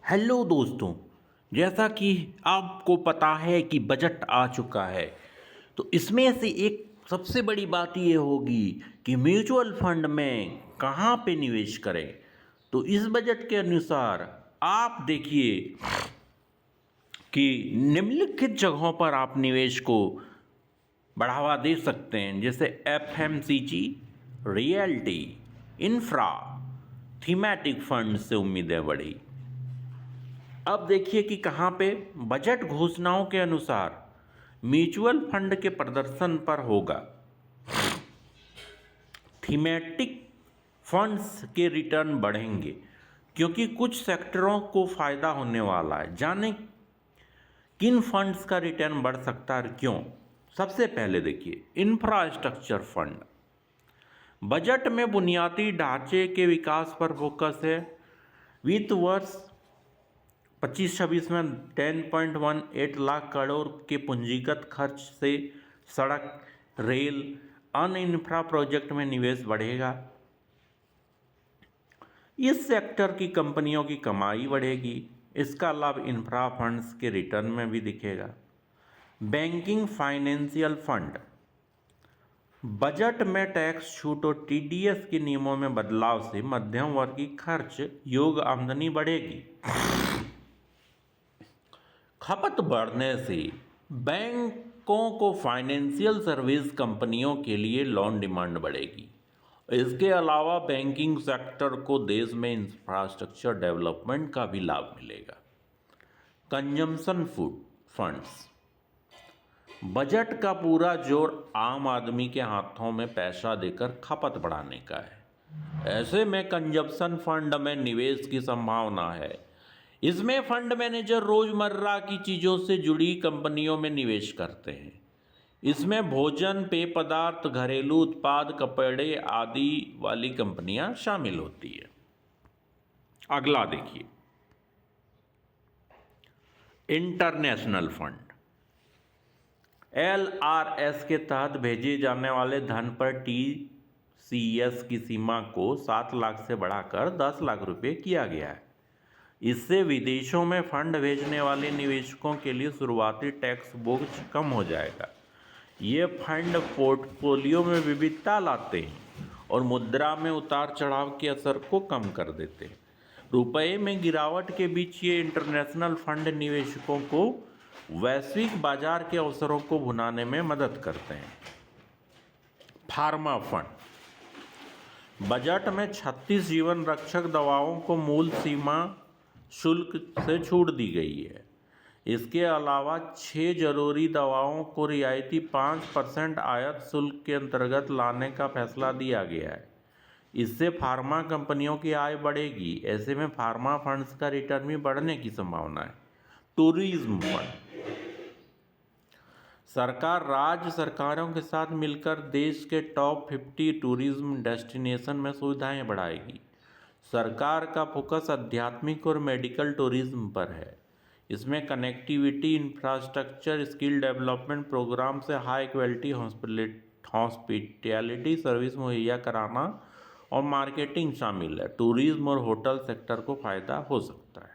Hello दोस्तों। जैसा कि आपको पता है कि बजट आ चुका है, तो इसमें से एक सबसे बड़ी बात ये होगी कि म्यूचुअल फंड में कहाँ पे निवेश करें। तो इस बजट के अनुसार आप देखिए कि निम्नलिखित जगहों पर आप निवेश को बढ़ावा दे सकते हैं, जैसे FMCG, realty, infra, thematic fund से उम्मीदें बढ़ी। अब देखिए कि कहाँ पे बजट घोषणाओं के अनुसार म्यूचुअल फंड के प्रदर्शन पर होगा। थीमेटिक फंड्स के रिटर्न बढ़ेंगे क्योंकि कुछ सेक्टरों को फायदा होने वाला है। जाने किन फंड्स का रिटर्न बढ़ सकता है और क्यों। सबसे पहले देखिए इंफ्रास्ट्रक्चर फंड। बजट में बुनियादी ढांचे के विकास पर फोकस है। वित्त वर्ष 25-26 में 10.18 लाख करोड़ के पूंजीगत खर्च से सड़क, रेल, अन्य इंफ्रा प्रोजेक्ट में निवेश बढ़ेगा। इस सेक्टर की कंपनियों की कमाई बढ़ेगी। इसका लाभ इंफ्रा फंड्स के रिटर्न में भी दिखेगा। Banking financial fund. बजट में टैक्स छूट और टीडीएस के नियमों में बदलाव से मध्यम वर्ग की खर्च योग्य आमदनी बढ़ेगी। खपत बढ़ने से बैंकों को फाइनेंशियल सर्विस कंपनियों के लिए लोन डिमांड बढ़ेगी। इसके अलावा बैंकिंग सेक्टर को देश में इंफ्रास्ट्रक्चर डेवलपमेंट का भी लाभ मिलेगा। Consumption food funds. बजट का पूरा जोर आम आदमी के हाथों में पैसा देकर खपत बढ़ाने का है। ऐसे में कंजम्पशन फंड में निवेश की संभावना है। इसमें फंड मैनेजर रोजमर्रा की चीजों से जुड़ी कंपनियों में निवेश करते हैं। इसमें भोजन, पेय पदार्थ, घरेलू उत्पाद, कपड़े आदि वाली कंपनियां शामिल होती है। अगला देखिए इंटरनेशनल फंड। एलआरएस के तहत भेजे जाने वाले धन पर टीसीएस की सीमा को 7 लाख से बढ़ाकर 10 लाख रुपए किया गया है। इससे विदेशों में फंड भेजने वाले निवेशकों के लिए शुरुआती टैक्स बोझ कम हो जाएगा। ये फंड पोर्टफोलियो में विविधता लाते हैं और मुद्रा में उतार चढ़ाव के असर को कम कर देते हैं। रुपए में गिरावट के बीच ये इंटरनेशनल फंड निवेशकों को वैश्विक बाजार के अवसरों को भुनाने में मदद करते हैं। Pharma fund. बजट में 36 जीवन रक्षक दवाओं को मूल सीमा शुल्क से छूट दी गई है। इसके अलावा 6 जरूरी दवाओं को रियायती 5% आयात शुल्क के अंतर्गत लाने का फैसला दिया गया है। इससे फार्मा कंपनियों की आय बढ़ेगी। ऐसे में फार्मा फंड्स का रिटर्न भी बढ़ने की संभावना है। Tourism fund. सरकार राज्य सरकारों के साथ मिलकर देश के टॉप 50 टूरिज्म डेस्टिनेशन में सुविधाएं बढ़ाएगी। सरकार का फोकस आध्यात्मिक और मेडिकल टूरिज्म पर है। इसमें connectivity, infrastructure, skill development programme से हाई क्वालिटी हॉस्पिटैलिटी सर्विस मुहैया कराना और मार्केटिंग शामिल है। टूरिज्म और होटल सेक्टर को फायदा हो सकता है।